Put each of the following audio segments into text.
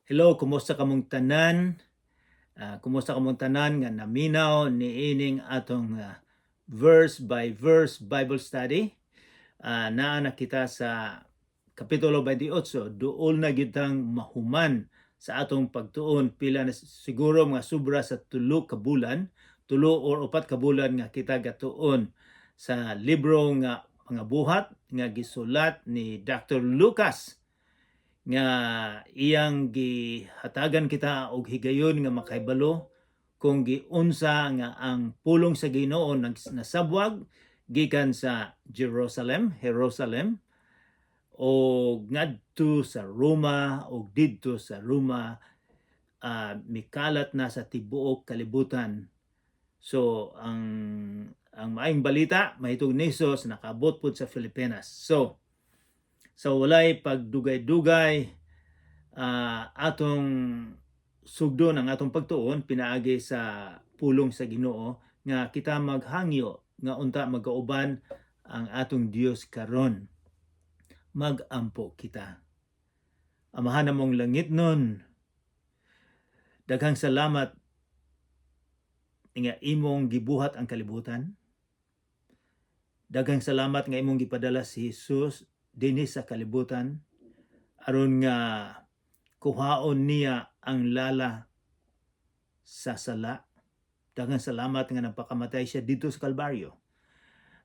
Hello, kumusta kamong tanan? Kumusta kamong tanan nga naminaw niining atong verse by verse Bible study? Naa na kita sa Kapitulo 28, duol na gitang mahuman sa atong pagtuon pila na siguro mga sobra sa tulo ka bulan, tulo or upat ka bulan nga kita gatuon sa libro nga mga buhat nga gisulat ni Dr. Lucas nga iyang gihatagan kita og higayon nga makahibalo kung giunsa nga ang pulong sa Ginoo nasabwag gikan sa Jerusalem o ngadto sa Roma o didto sa Roma, mikalat na sa tibuok kalibutan. So ang maayong balita mahitog ni Jesus nakaabot pud sa Pilipinas. So walay pagdugay-dugay, atong sugdon ang atong pagtuon pinaagi sa pulong sa Ginoo nga kita maghangyo nga unta magkauban ang atong Dios karon. Magampo kita. Amahan namong langit nun, daghang salamat nga imong gibuhat ang kalibutan. Daghang salamat nga imong gipadala si Jesus dinhi sa kalibutan aron nga kuhaon niya ang lala sa sala. Daghang salamat nga nagpakamatay siya dito sa Kalbaryo.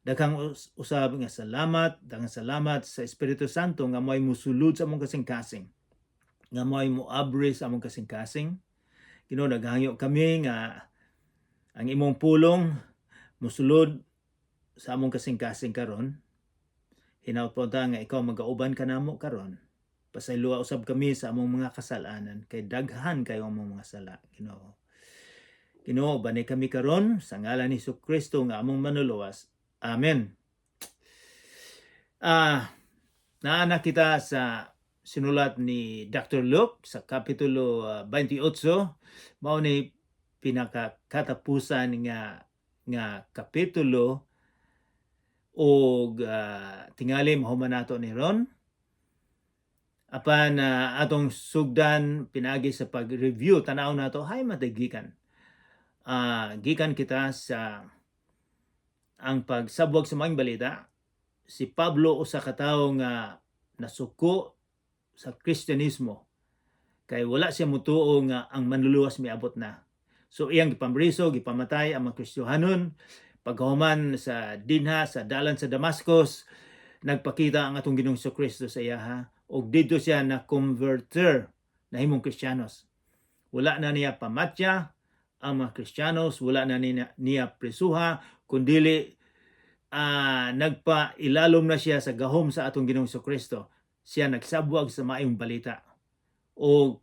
Daghang usab nga salamat, daghang salamat sa Espiritu Santo nga mo'y musulod sa among kasing-kasing. Nga mo'y moabri sa among kasing-kasing. Ginoo, naghangyo kami nga ang imong pulong musulod sa among kasing-kasing karon. Hinaut po ta nga ikaw magauban ka namo karon. Pasayloa usab kami sa among mga kasalanan kay daghan kayo among mga sala, Ginoo. Ginoo, banay kami karon sa ngalan ni Jesucristo nga among manuluwas. Amen. Naana kita sa sinulat ni Dr. Luke sa Kapitulo 28, mao ni pinakakatapusan nga kapitulo og tingali mahuman nato ni ron. Apan atong sugdan pinaagi sa pag-review tanaw nato hay madagikan. Gikan kita sa ang pagsabwag sa maayong balita. Si Pablo usa ka tawo nga nasuko sa Kristyanismo kay wala siya mutuo nga ang manluluwas miabot na. So iyang gipambriso, gipamatay ang mga Kristiyahanon. Paghuman sa dinha sa dalan sa Damascus, nagpakita ang atong Ginoong Jesucristo sa iya og dito siya na converter na himong Kristiyanos. Wala na niya pamatya ang mga Kristiyanos, wala na niya prisuha, kundili nagpailalom na siya sa gahom sa atong Ginoong Jesucristo. Siya nagsabwag sa maayong balita. O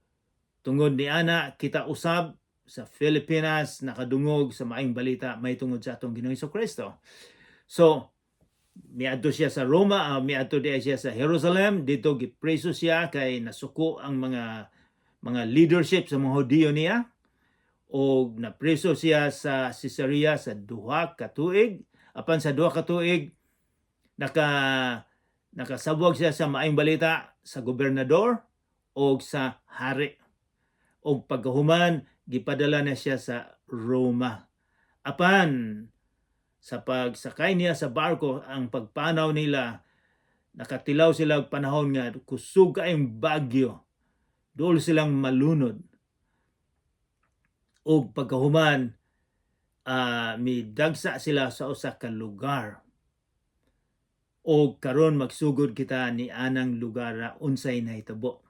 tungod ni ana kita usab sa Pilipinas nakadungog sa maayong balita may tungod sa atong Ginoong Jesucristo. So miadto siya sa Roma, miadto diay siya sa Jerusalem, dito gipreso siya kay nasuko ang mga leadership sa mga Hudiyo niya o napreso siya sa Caesarea sa 2 ka tuig. Apan sa 2 ka tuig nakasabwag siya sa maayong balita sa gobernador o sa hari. O pagkahuman gipadala na siya sa Roma. Apan sa pagsakay niya sa barko, ang pagpanaw nila, nakatilaw sila panahon nga kusog kaayong bagyo. Dool silang malunod. O pagkahuman, midagsa sila sa usa ka lugar. O karon magsugod kita ni anang lugar unsay nahitabo.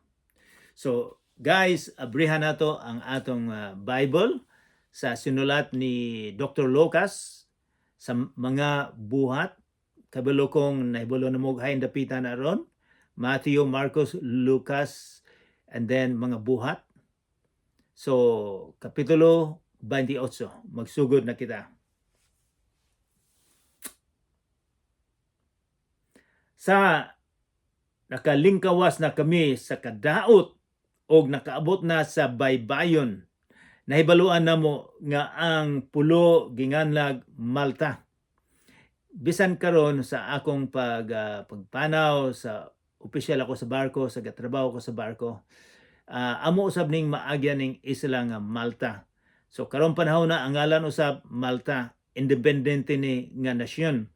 So guys, abrihan nato ang atong Bible sa sinulat ni Dr. Lucas sa mga buhat. Kabalo kong nahibulo na mo hain dapitan na ron. Matthew, Marcos, Lucas, and then mga buhat. So, Kapitulo 28. Magsugod na kita. Sa nakalingkawas na kami sa kadaot o nakaabot na sa baybayon, nahibaluan na mo nga ang pulo ginganlag Malta. Bisan karon sa akong pagpanaw sa opisyal ako sa barko, sa gatrabaho ko sa barko, amo usab ning maagyan ning isla nga Malta. So karon panahon na ang ngalan usab Malta, independente ni nga nasyon.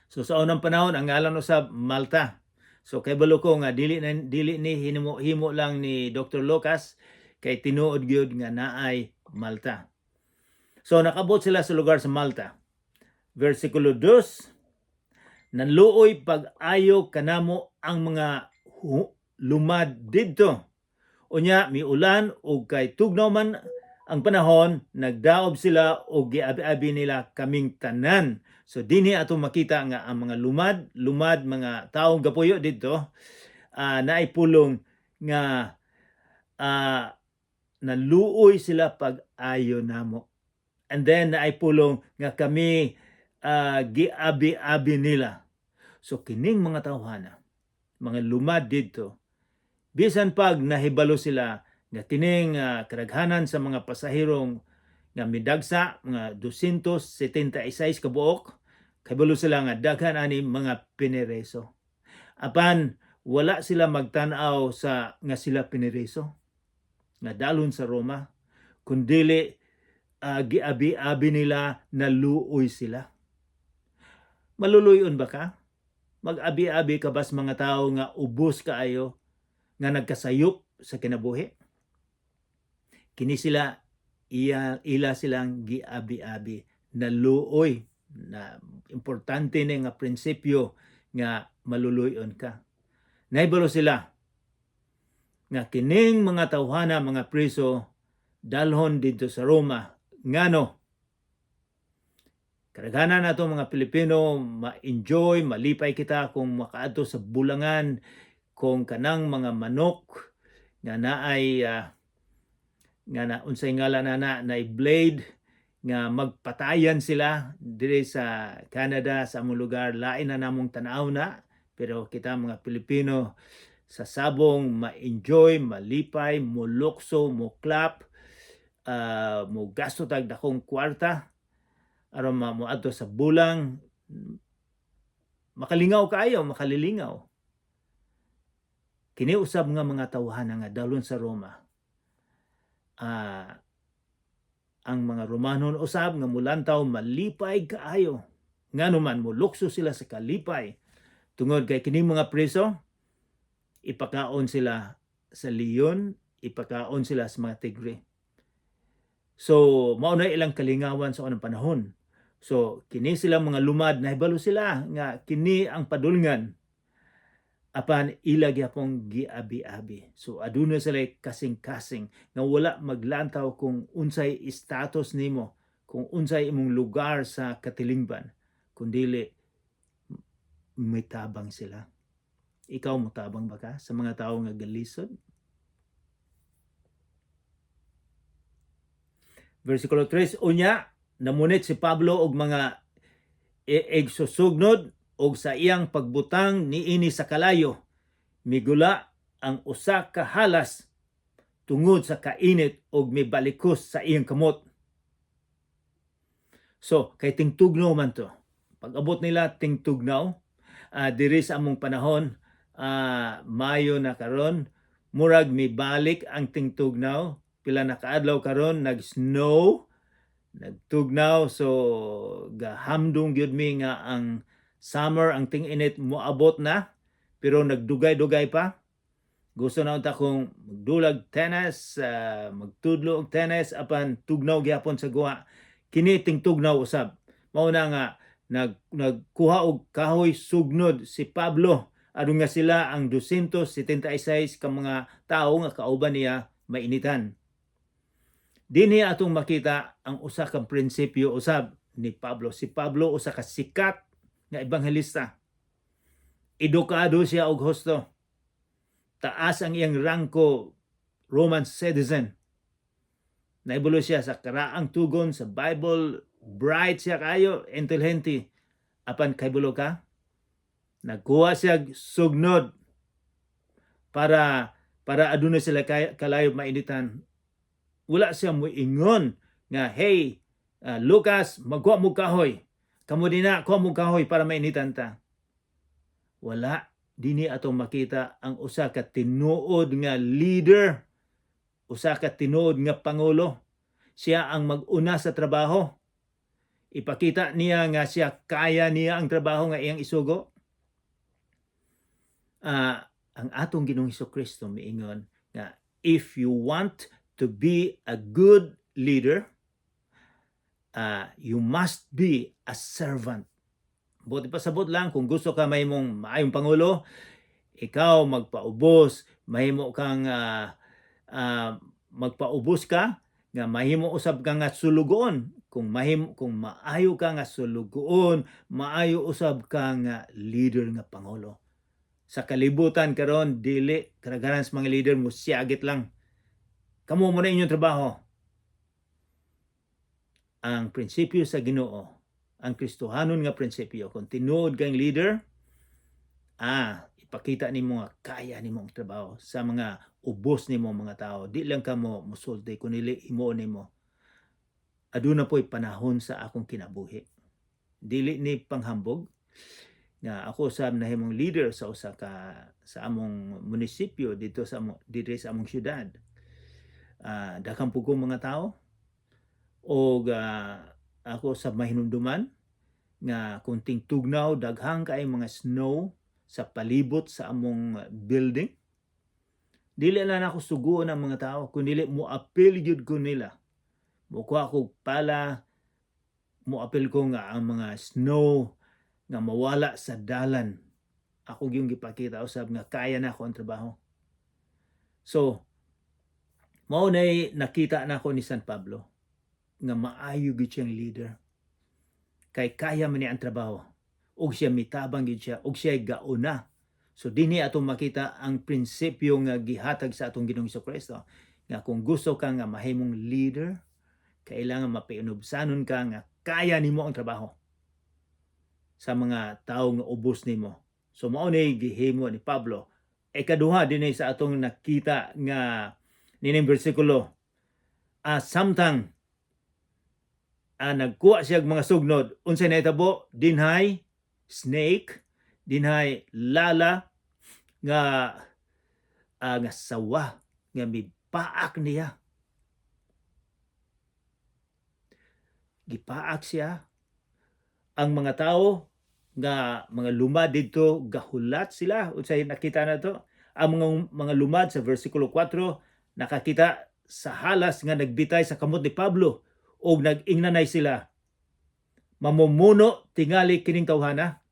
So sa unang panahon ang ngalan usab Malta. So kay balo ko nga dili ni himo lang ni Dr. Lucas kay tinuod gyud nga naay Malta. So nakabot sila sa lugar sa Malta. Versikulo 2, nanluoy pag-ayo kanamo ang mga lumad didto. Unya miulan ug kay tugnaw man ang panahon, nagdaob sila og giabi-abi nila kaming tanan. So dinhi ato makita nga ang mga lumad mga taong gapuyo didto naay pulong nga naluoy sila pag-ayo namo. And then naay pulong nga kami giabi-abi nila. So kining mga tawhana, mga lumad didto, bisan pag nahibalo sila nga kining kadaghanan sa mga pasahirong nga midagsa nga 276 ka buok, kahibalo sila nga daghan ani mga pinereso. Apan wala sila magtan-aw sa nga sila pinereso nga dalon sa Roma, kundili giabi-abi nila naluoy sila. Maluluyon ba ka? Mag-abi-abi ka bas mga tao nga ubos kaayo nga nagkasayop sa kinabuhi? Kini sila ila silang giabi-abi, naluoy, na importante ni nga prinsipyo nga maluluyon ka. Naibalo sila nga kining mga tawhana, mga preso, dalhon dito sa Roma. Ngano? Kadaghanan nato mga Pilipino ma-enjoy, malipay kita kung makaadto sa bulangan, kung kanang mga manok nga naay nga na unsay ngalan na blade nga magpatayan sila diri sa Canada, sa among lugar. Lain na namong tanaw na, pero kita mga Pilipino sa sabong ma-enjoy, malipay, mulokso, mo clap, mo gasto tag dakong kwarta aron moadto sa bulang, makalingaw kaayo, makalilingaw. Kini usab nga mga tawhana nga dalon sa Roma. Ang mga Romanon usab nga mulantaw malipay kaayo. Nganuman mulukso sila sa kalipay. Tungod kay kining mga preso, ipakaon sila sa leon, ipakaon sila sa mga tigre. So mao na ilang kalingawan sa anong panahon. So kini sila mga lumad, nahibalo sila nga kini ang padulngan apan ila gyapon giabi-abi. So aduna sila kasing-kasing nga wala maglantaw kung unsay status nimo, kung unsay imong lugar sa katilingban, kundili may tabang sila. Ikaw mo tabang ba ka sa mga tawo nga galisod? Versikulo 3, unya namunit si Pablo og mga egsusugnod og sa iyang pagbutang niini sa kalayo, migula ang usa ka halas tungod sa kainit og mibalikos sa iyang kamot. So kay tingtugnaw man to. Pag abot nila tingtugnaw, diri sa among panahon, Mayo na karon, murag mibalik ang tingtugnaw. Pila na kaadlaw karon nag-snow, nagtugnaw, so gahamdong gyud mi nga ang summer, ang ting-init moabot na, pero nagdugay-dugay pa. Gusto na unta kong magdulag tennis, magtudlo og tennis, apan tugnaw gyapon sa guha. Kini tingtugnaw usab. Mao na nga nagkuha og kahoy sugnod si Pablo, adun nga sila ang 276 ka mga tawo nga kauban niya mainitan. Dinhi atong makita ang usa ka prinsipyo usab ni Pablo. Si Pablo usa ka sikat nga ebanghelista. Edukado siya og husto. Taas ang iyang rangko, Roman citizen. Naibulo siya sa karaang tugon sa Bible, bright siya kayo, intelihente. Apan kaybulo ka, nagkuha siya sugnod para aduna sila kalayo mainitan. Wala siya moingon nga, hey, Lucas, magkuha mo kahoy. Kamo din na, kuha mo kahoy para mainitan ta. Wala. Dini atong makita ang usa ka tinuod nga leader, usa ka tinuod nga pangulo. Siya ang mag-una sa trabaho. Ipakita niya nga siya kaya niya ang trabaho nga iyang isugo. Ang atong Ginoong Hesukristo miingon nga if you want to be a good leader, you must be a servant. Buti pasabot lang kung gusto ka mahimong maayong pangulo, ikaw magpaubos, mahimo kang magpaubos ka nga mahimo usab ka nga sulugoon. Kung maayo ka nga sulugoon, maayo usab ka nga leader nga pangulo. Sa kalibutan karon dili kadaghanan sa mga leader mo siagit lang. Kamo mo na inyong trabaho. Ang prinsipyo sa Ginoo, ang Kristohanon nga prinsipyo, kung tinuod kang leader, ipakita nimo nga kaya nimo ang trabaho sa mga ubos nimo mga tao. Di lang ka mo musulti kunili imo nimo. Aduna po'y panahon sa akong kinabuhi. Dili ni panghambog nga ako usab nahimong leader sa usa ka sa among munisipyo dito sa among syudad. Daghang pugong mga tao o ako sa mahinumduman nga kunting tugnaw daghang kay mga snow sa palibot sa among building. Dili lang ako suguon ang mga tao kundi mo appeal gyud ko nila. Mukuha ko pala mo appeal ko nga ang mga snow nga mawala sa dalan. Ako yung gipakita usab nga kaya na ako ang trabaho. So, mao nay nakita na ako ni San Pablo nga maayo gid siyang leader. Kay kaya man niya ang trabaho. Og siya mitabang gid siya, og siya gauna. So dinhi atong makita ang prinsipyo nga gihatag sa atong Ginoong Hesukristo nga kung gusto ka nga mahimong leader, kailangan mapiunubsanon ka nga kaya nimo ang trabaho sa mga tao nga ubos nimo. So mao ni gihimo ni Pablo. Ikaduha dinhi sa atong nakita nga nining bersikulo. Samtang nagkuha siya mga sugnod, unsay nahitabo? Dinhay snake, dinhay lala nga sawa nga mipaak niya. Gipaak siya. Ang mga tao nga mga lumad dito gahulat sila. Unsay nakita na to? Ang mga lumad sa versikulo 4 nakakita sa halas nga nagbitay sa kamot ni Pablo og nag-ingnanay sila. Mamumuno tingali kining tawhana.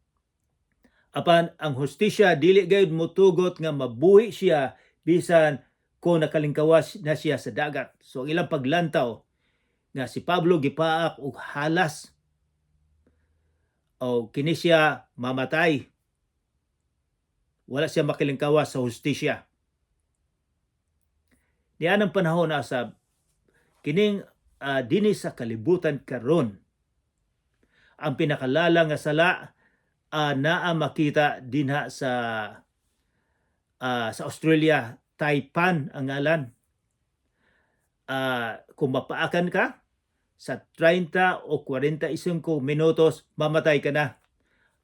Apan ang hustisya dili gayud motugot nga mabuhi siya bisan kung nakalingkawas na siya sa dagat. So ang ilang paglantaw nga si Pablo gipaak og halas o kini siya mamatay. Wala siya makilingkawas sa hustisya. Diyan ang panahon na sa kining dinhi sa kalibutan karon. Ang pinakalala nga sala naa makita dinha sa Australia, Taipan ang ngalan. Kung mapaakan ka sa 30 o 45 minutos mamatay ka na.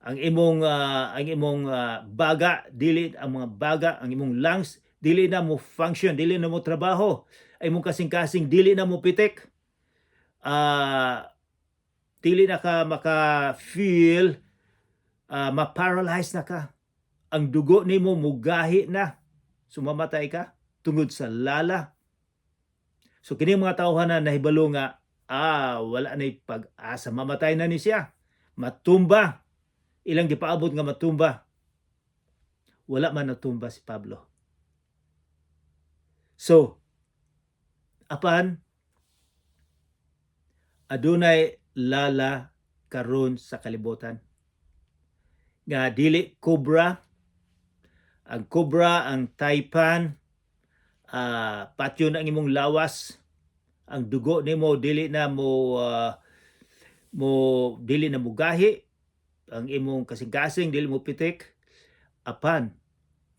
Ang imong baga dili ang mga baga, ang imong lungs dili na mo function, dili na mo trabaho. Ay imong kasing-kasing dili na mo pitik. Dili na ka maka-feel, ma-paralyze na ka. Ang dugo nimo mugahi na. Sumamatay ka tungod sa lala. So kini mga tawhan na nahibalo nga wala na pag-asa, mamatay na ni siya. Matumba. Ilang gipaabot nga matumba. Wala man natumba si Pablo. So, apan adunay lala karon sa kalibutan. Nga dili cobra, ang cobra, ang taipan, patyo na ang imong lawas, ang dugo nimo dili na mo dili na mo gahi, ang imong kasing-kasing dili mo pitik. Apan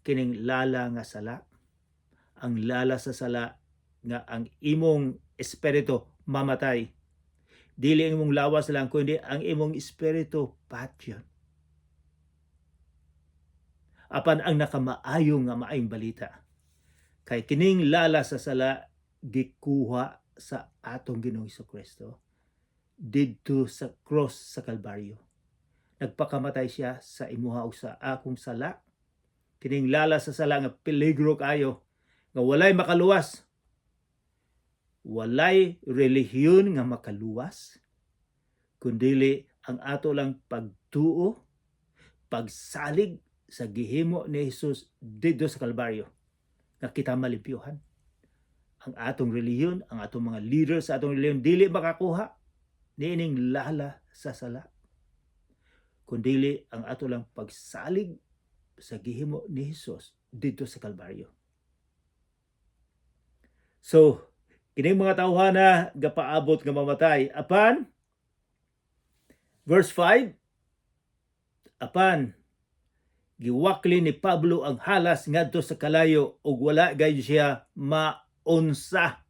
kining lala nga sala, ang lala sa sala nga ang imong espiritu mamatay. Dili ang imong lawas lang kundi ang imong espiritu patyon. apan ang nakamaayo nga maayong balita. Kay kining lala sa sala gikuha sa atong Ginoong Hesukristo didto sa cross sa Kalbaryo. Nagpakamatay siya sa imuha ug sa akong sala. Kining lala sa sala nga peligro kayo, nga walay makaluwas. Walay relihiyon nga makaluwas, kundili ang ato lang pagtuo, pagsalig sa gihimo ni Jesus didto sa Kalbaryo, nga kita malimpyuhan. Ang atong relihiyon, ang atong mga leaders sa atong relihiyon, dili makakuha niining lala sa sala, kundili ang ato lang pagsalig sa gihimo ni Jesus dito sa Kalbaryo. So, kining mga tawhana gapaabot nga mamatay apan verse 5, apan giwakli ni Pablo ang halas ngadto sa kalayo ug wala gayud siya maunsa.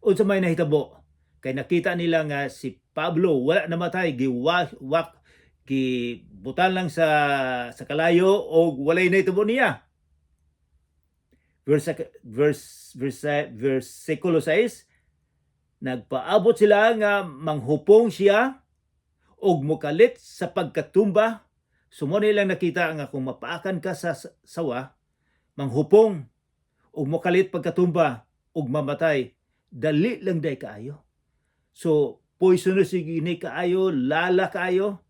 Unsa may nahitabo? Kay nakita nila nga si Pablo wala namatay, gibutan lang sa kalayo og walay nahitabo niya. Versikulo 6, nagpaabot sila nga manghupong siya og mukalit sa pagkatumba. Sumo nilang nakita nga kung mapaakan ka sa sawa, manghupong og mukalit pagkatumba og mamatay, dali lang day kaayo. So, poisonous gini kaayo, lala kaayo,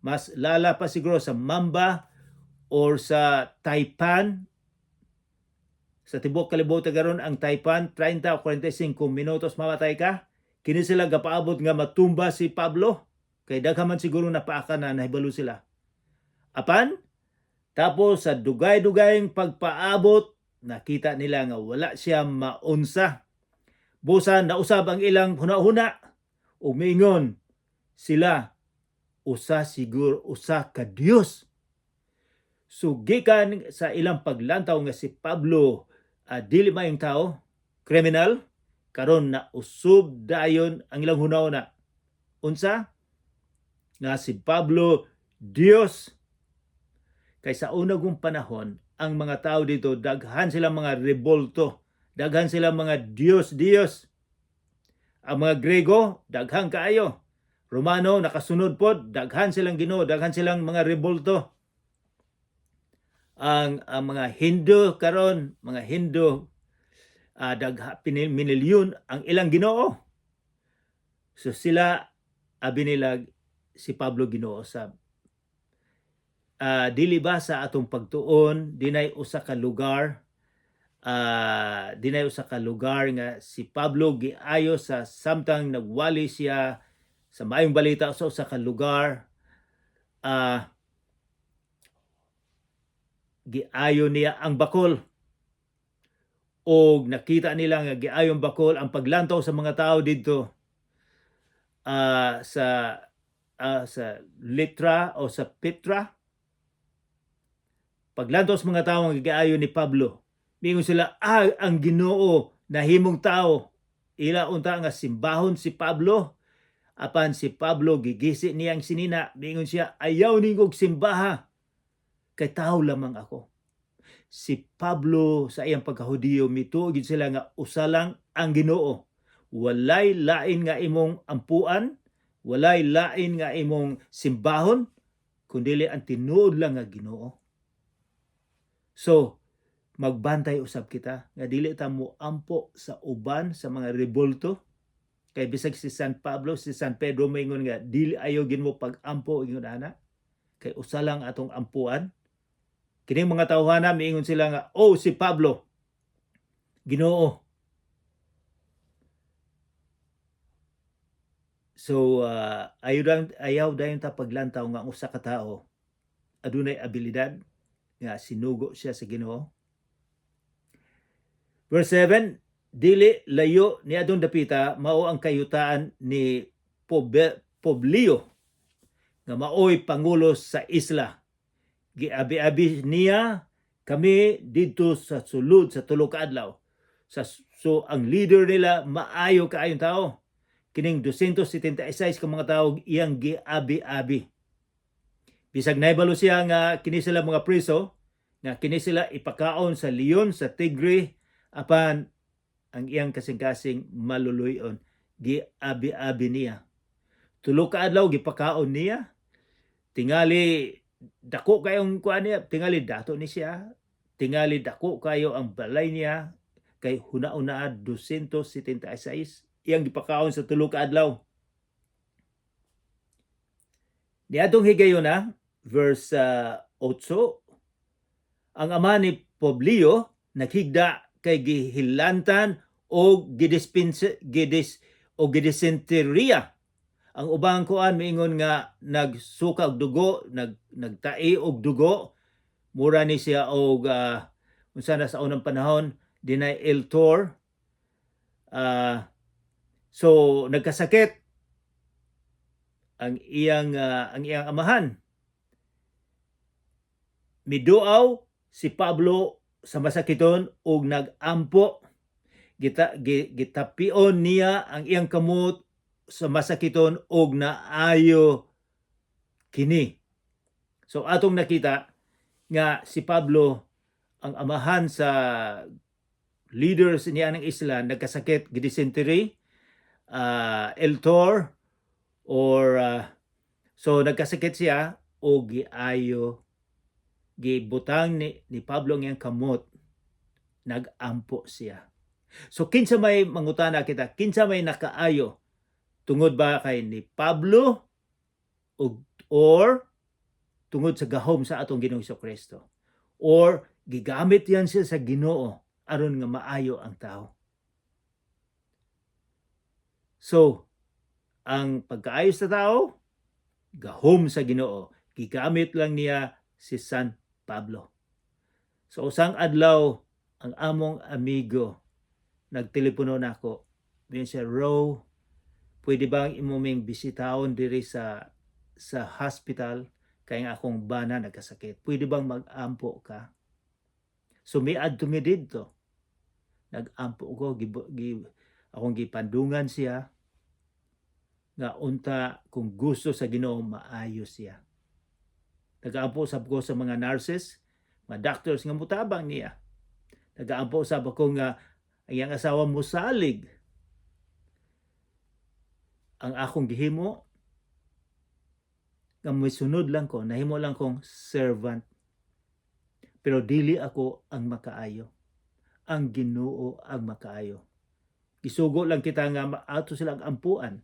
mas lala pa siguro sa mamba or sa taipan. Sa tibok kalibutan karon ang taipan 30 o 45 minutos mamatay ka. Kini sila gapaabot nga matumba si Pablo, kay daghan man siguro napaakan na nahibalo sila. Apan tapos sa dugay-dugayng pagpaabot, nakita nila nga wala siya maunsa. Busa nausab ang ilang hunahuna ug miingon sila, usa ka Dios. So gikan sa ilang paglantaw nga si Pablo dili maayong tao, criminal, karon na usub dayon ang ilang hunahuna. Unsa? Nga si Pablo Dios. Kay sa unang panahon, ang mga tao dito daghan silang mga rebolto, daghan silang mga Dios. Ang mga Grego daghan kaayo. Romano nakasunod pod, daghan silang Ginoo, daghan silang mga rebolto. Ang mga Hindu karon, mga Hindu minilyon ang ilang Ginoo. So sila binilag si Pablo Ginoo sa dili ba sa atong pagtuon dinay usa ka lugar nga si Pablo giayo sa samtang nagwali siya sa maayong balita sa usa ka lugar, giayo niya ang bakol og nakita nila nga giayo ang bakol. Ang paglantaw sa mga tao didto sa Litra o sa Petra, paglantaw sa mga tao nga giayo ni Pablo, mingon sila, ang Ginoo nahimong tao. Ila unta nga simbahon si Pablo. Apan si Pablo gigisi niyang sinina, mingon siya, ayaw ningog simbaha, kay tao lamang ako. Si Pablo sa iyang pagkahudiyo, mituog sila nga usa lang ang Ginoo. Walay lain nga imong ampuan, walay lain nga imong simbahon, kundi ang tinuod lang nga Ginoo. So, magbantay usab kita nga dili ta mo ampo sa uban sa mga rebolto. Kay bisag si San Pablo, si San Pedro maingon nga dili ayo gin mo pag-ampo ingon ana. Kay usa lang atong ampuan. Kining mga tawhana miingon sila nga, si Pablo Ginoo. So ayaw dayon ta paglantaw nga usa ka tao adunay abilidad nga sinugo siya sa Ginoo. Verse 7, dili layo ni adun dapita mao ang kayutaan ni Publio nga maoy pangulo sa isla. Giabi-abi niya kami dito sa sulod sa tulo ka adlaw. So ang leader nila maayo kaayong tao. Kining 276 ka mga tao iyang giabi-abi. Bisag naibalo siya nga kini sila mga preso, nga kini sila ipakaon sa leon, sa tigre, apan ang iyang kasing-kasing maluluyon. Giabi-abi niya. Tulo ka adlaw gipakaon niya. Tingali dako kayong kuan niya, tingali dato ni siya. Tingali dako kayo ang balay niya kay huna-una 276 iyang gipakaon sa tulo ka adlaw. Niadtong higayon na verse 8, ang ama ni Publio naghigda kay gihilantan o gidisenteriya. Ang ubang kuan miingon nga nagsuka og dugo, nagtai og dugo, mura ni siya og unsa na sa unang panahon dinay eltor. So nagkasakit ang iyang amahan. Miduaw si Pablo sa masakiton ug nagampo. Gitapion niya ang iyang kamot sa masakiton ug naayo kini. So atong nakita nga si Pablo ang amahan sa leaders niya ng isla nagkasakit, gidysentery, eltor, or so nagkasakit siya o giayo, gibutang ni Pablo ang iyang kamot, nagampo siya. So kinsa may mangutana kita, kinsa may nakaayo tungod ba kay ni Pablo or tungod sa gahom sa atong Ginoong Kristo, or gigamit yan siya sa Ginoo aron nga maayo ang tao. So ang pagkaayo sa tao, gahom sa Ginoo, gigamit lang niya si San Pablo. So usang adlaw ang among amigo nagtelepono nako. Biyon siya, Ro, pwede bang imuming bisitahon diri sa hospital kay nga akong bana nagkasakit? Pwede bang mag-ampo ka? So miad to me didto. Nag-ampo ko, akong gipandungan siya nga unta kung gusto sa Ginoo maayo siya. Nag-aampo usab ko sa mga nurses, mga doctors nga mutabang niya. Nag-aampo usab ako nga ang iyang asawa musalig ang akong gihimo nga misunod lang ko, nahimo lang kong servant. Pero dili ako ang makaayo. Ang Ginoo ang makaayo. Isugo lang kita nga ato silang ampuan.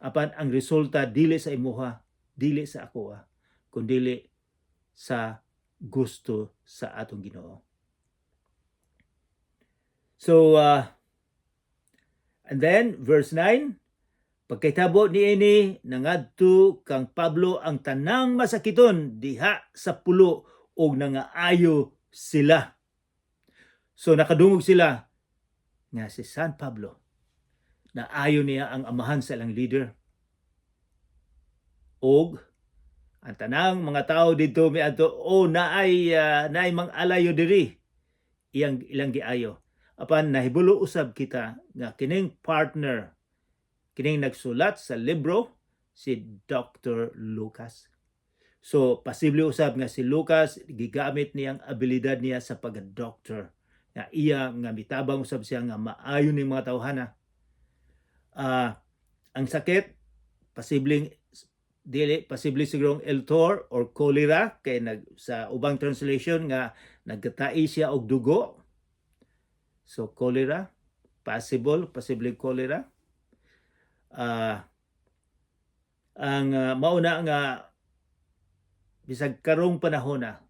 Apan ang resulta dili sa imuha, dili sa ako, kundi sa gusto sa atong Ginoo. So and then verse 9, pagkahitabo niini nangadto kang Pablo ang tanang masakiton diha sa pulo ug nangaayo sila. So nakadungog sila nga si San Pablo naayo niya ang amahan sa ilang leader. Og ang tanang mga tao dito miadto naay mang-alayo diri ilang giayo. Apan nahibulo usab kita nga kining partner, kining nagsulat sa libro, si Dr. Lucas. So posible usab nga si Lucas gigamit niyang abilidad niya sa pagka-doctor. Nga iya nga mitabang usab siya nga maayo ning mga tawhana. Ang sakit posibleng sigurong eltor or cholera kay sa ubang translation nga nagtai siya og dugo. So cholera, posible cholera. Ang mauna nga bisag karong panahon na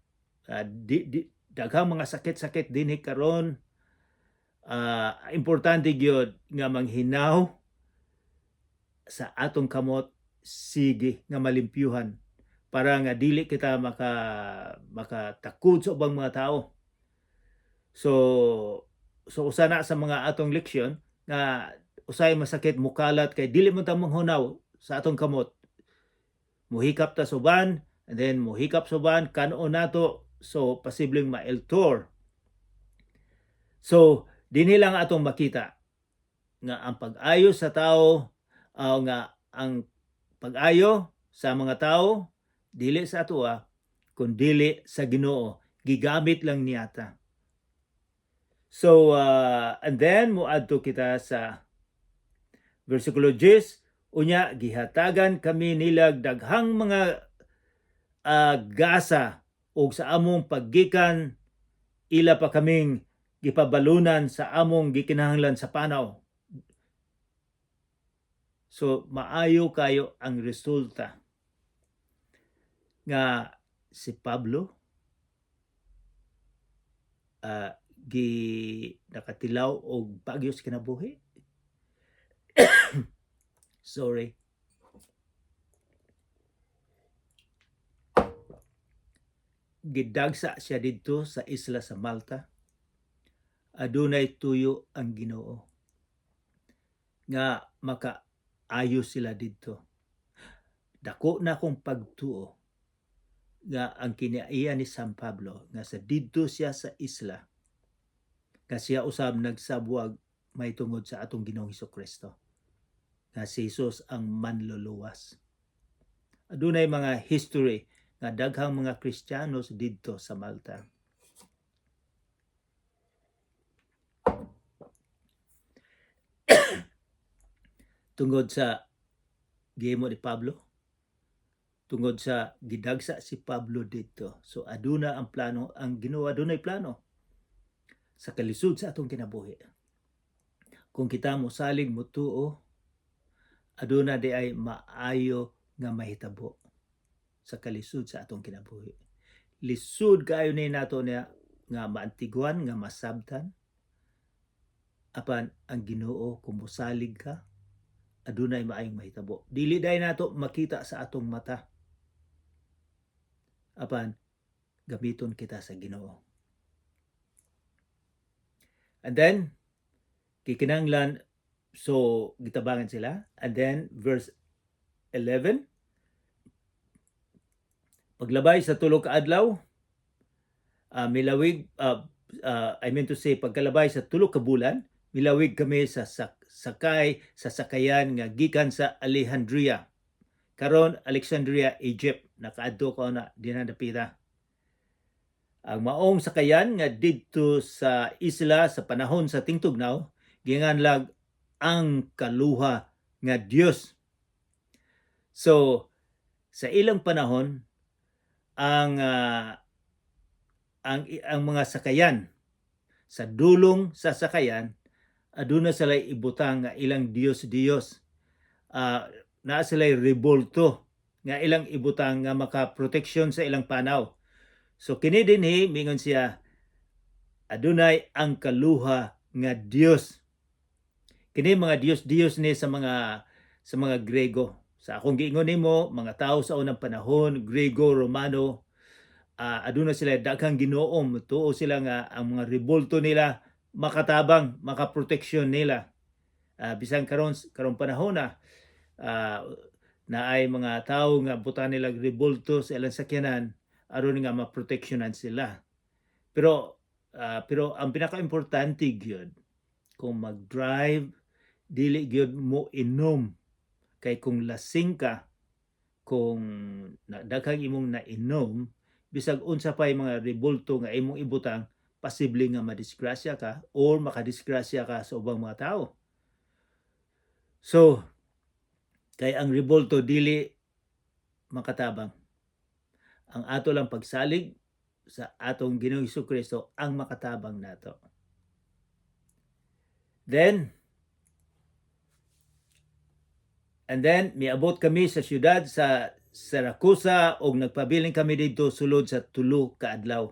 daghang mga sakit-sakit dinhi karon, importante gyud nga manghinaw sa atong kamot, sige nga malimpyuhan para nga dili kita makatakod sa ubang mga tao. So usa na sa mga atong leksyon nga usay masakit mukalat kay dili mo ta manghunaw sa atong kamot. Muhikap ta suban and then muhikap suban kanon nato, so posibleng maeltor. So dinhi lang atong makita nga ang pag-ayo sa tao nga ang pag-ayo sa mga tao dili sa atoa kun dili sa Ginoo, gigamit lang niyata. So and then moadto kita sa versikulo 10, unya gihatagan kami nilag daghang mga gasa ug sa among paggikan ila pa kaming gipabalunan sa among gikinahanglan sa panaw. So maayo kayo ang resulta nga si Pablo nakatilaw og bagyo sa kinabuhi. Sorry. Gidagsa siya didto sa isla sa Malta. Adunay tuyo ang Ginoo nga makaayo sila didto. Dako na akong pagtuo nga ang kinaiya ni San Pablo nga sa didto siya sa isla nga siya usab nagsabwag may tungod sa atong Ginoong Hesukristo nga si Jesus ang manluluwas. Adunay mga history nga daghang mga Kristiyanos didto sa Malta. Tungod sa gihimo ni Pablo, tungod sa gidagsa si Pablo dito. So aduna ang plano, ang Ginoo adunay plano sa kalisod sa atong kinabuhi. Kung kita mo salig mo tuo, aduna di ay maayo nga mahitabo sa kalisod sa atong kinabuhi. Lisod kayo ni nato niya nga maantiguan, nga masabtan. Apan ang Ginoo kung mosalig ka, adunay maayong mahitabo. Dili day nato makita sa atong mata. Apan gamiton kita sa Ginoo. And then kikinanglan, so gitabangan sila. And then verse 11, paglabay sa tulo ka adlaw, milawig, I mean to say, pagkalabay sa tulo ka bulan, milawig kami sa sakayan nga gikan sa Alejandria. Karon Alexandria, Egypt, nakaadto ko na dinadapita. Ang maong sakayan nga didto sa isla sa panahon sa tingtugnaw, ginganlag ang kaluha nga Dios. So sa ilang panahon ang mga sakayan sa dulong sa sakayan aduna sila ibutang nga ilang Dios. Naa sila rebolto nga ilang ibutang nga makaproteksyon sa ilang panaw. So kini dinhi mingon siya adunay ang kaluha nga Dios. Kini mga Dios ni sa mga Grego. Sa akong giingon nimo, mga tao sa unang panahon, Grego, Romano, aduna sila daghang ginoom, tuo sila nga ang mga rebolto nila makatabang, makaproteksyon nila. Bisan karon panahon na ay mga tao nga butan nila rebolto sa ilang sakyanan aron nga maproteksyonan sila. Pero ang pinaka-importante gyud kung mag-drive dili gyud mo inom, kay kung lasing ka, kung daghang imong nainom, bisag unsa pay mga rebolto nga imong ibutang, posible nga madisgrasya ka or makadisgrasya ka sa ubang mga tao. So kay ang rebolto dili makatabang. Ang ato lang pagsalig sa atong Ginoong Hesukristo ang makatabang nato. And then miabot kami sa siyudad sa Siracusa ug nagpabiling kami didto sulod sa tulo ka adlaw.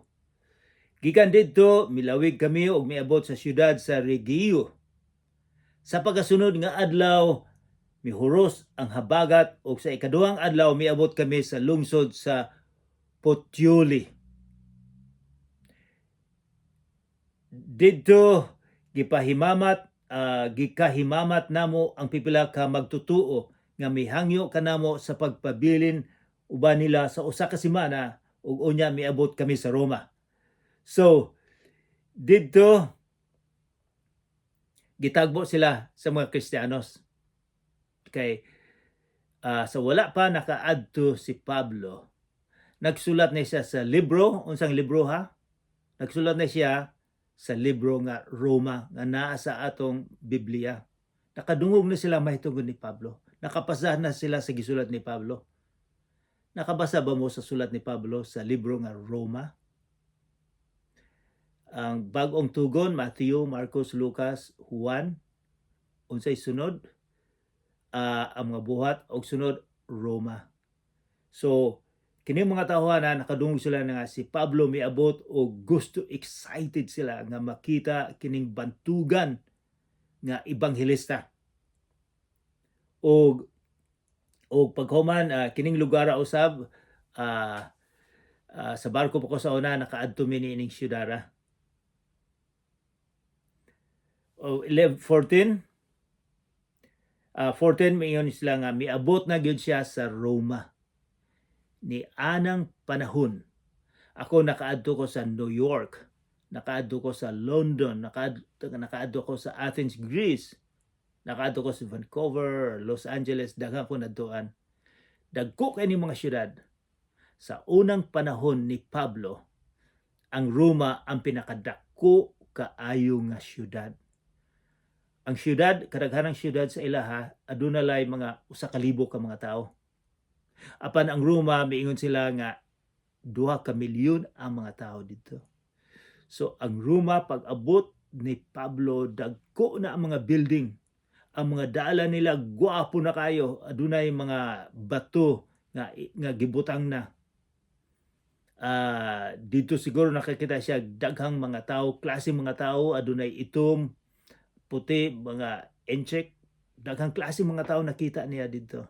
Gikan didto milawig kami ug miabot sa siyudad sa Regio. Sa pagasunod nga adlaw mihuros ang habagat ug sa ikaduhang adlaw miabot kami sa lungsod sa Puteoli. Didto gikahimamat namo ang pipila ka magtutuo nga mihangyo kanamo sa pagpabilin uban nila sa usa ka semana ug unya miabot kami sa Roma. So didto gitagbo sila sa mga Kristiyanos. Kay sa wala pa nakaadto si Pablo, nagsulat na siya sa libro, unsang libro ha? Nagsulat na siya sa libro nga Roma nga naa sa atong Biblia. Nakadungog na sila mahitungod ni Pablo. Nakapasa na sila sa gisulat ni Pablo. Nakabasa ba mo sa sulat ni Pablo sa libro nga Roma? Ang bagong tugon, Matthew, Marcos, Lucas, Juan, unsay sunod? Ang mga buhat, og sunod, Roma. So, kini mga tawanan, nakadungog sila nga si Pablo miabot o gusto, excited sila nga makita kining bantugan nga ebanghelista. O paghuman kining lugar usab sa barko pa ko sa una nakaadto mi niining syudara. 14 mayon sila nga miabot na gyud siya sa Roma. Ni anang panahon ako nakaadto ko sa New York, nakaadto ko sa London, nakaadto ko sa Athens, Greece, nakaadto ko sa Vancouver, Los Angeles, daghan ko nadtuan. Dagko kay ni mga syudad. Sa unang panahon ni Pablo, ang Roma ang pinakadako kaayo nga syudad. Ang syudad, kadaghanang syudad sa ilaha, aduna lay mga 1,000 ka mga tao. Apan ang Roma, miingon sila nga 2 ka milyon ang mga tao dito. So ang Roma, pag abot ni Pablo, dagko na ang mga building. Ang mga dala nila, gwapo na kayo. Adunay mga bato nga gibutang na. Dito siguro nakikita siya daghang mga tao, klase mga tao, adunay itom, puti, mga enchek, daghang klase mga tao nakita niya dito.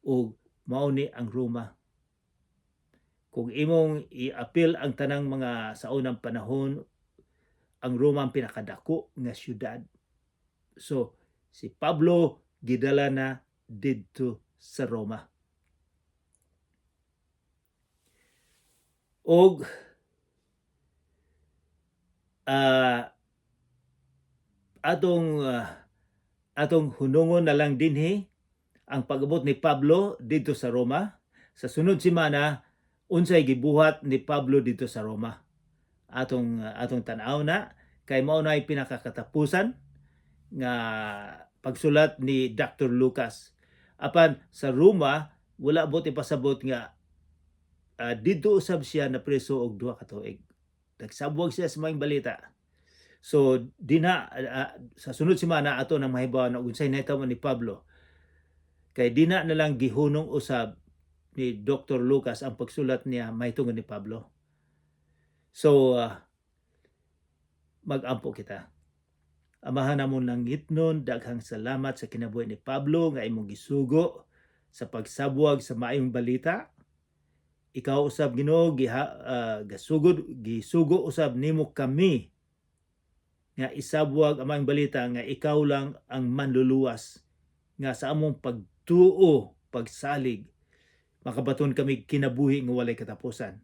O mao ni ang Roma. Kung imong i-appeal ang tanang mga sa unang panahon, ang Roma ang pinakadako nga syudad. So si Pablo gidala na didto sa Roma. Og atong hunungon na lang dinhi ang pag-abot ni Pablo dito sa Roma. Sa sunod semana, unsay gibuhat ni Pablo dito sa Roma. Atong tan-aw na kay mao na pinakakatapusan nga pagsulat ni Dr. Lucas. Apan sa Roma, wala bot ipasabot nga dito usab siya na preso og 2 ka tuig. Nagsabwag siya sa mga balita. So sa sunod semana ato nang mahibaw na unsay nahitabo ni Pablo. Kay dina na lang gihunong usab ni Dr. Lucas ang pagsulat niya mahitungod ni Pablo. So mag-ampo kita. Amahan namon ng ngitnon, daghang salamat sa kinabuhi ni Pablo nga imong gisugo sa pagsabwag sa maayong balita. Ikaw usab Ginoo gisugo usab nimo kami nga isabwag ang maayong balita nga ikaw lang ang manluluwas nga sa among pagtuo, pagsalig makabaton kami kinabuhi nga walay katapusan.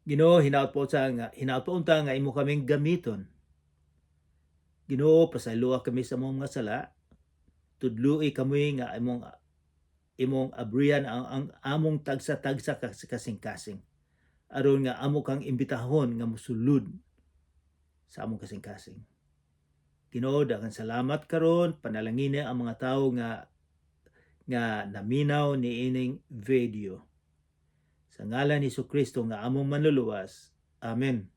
Ginoo, hinaut po unta nga imo kaming gamiton. Ginoo, pasayloa kami sa among mga sala. Tudloi kami nga imong abrihan ang among tagsa-tagsa kasing-kasing. Aron nga amo kang imbitahon nga mosulod sa among kasing-kasing. Ginoo, daghang salamat karon, panalangin ang mga tawo nga naminaw ni ining video. Sa ngalan ni Jesucristo nga among manluluwas. Amen.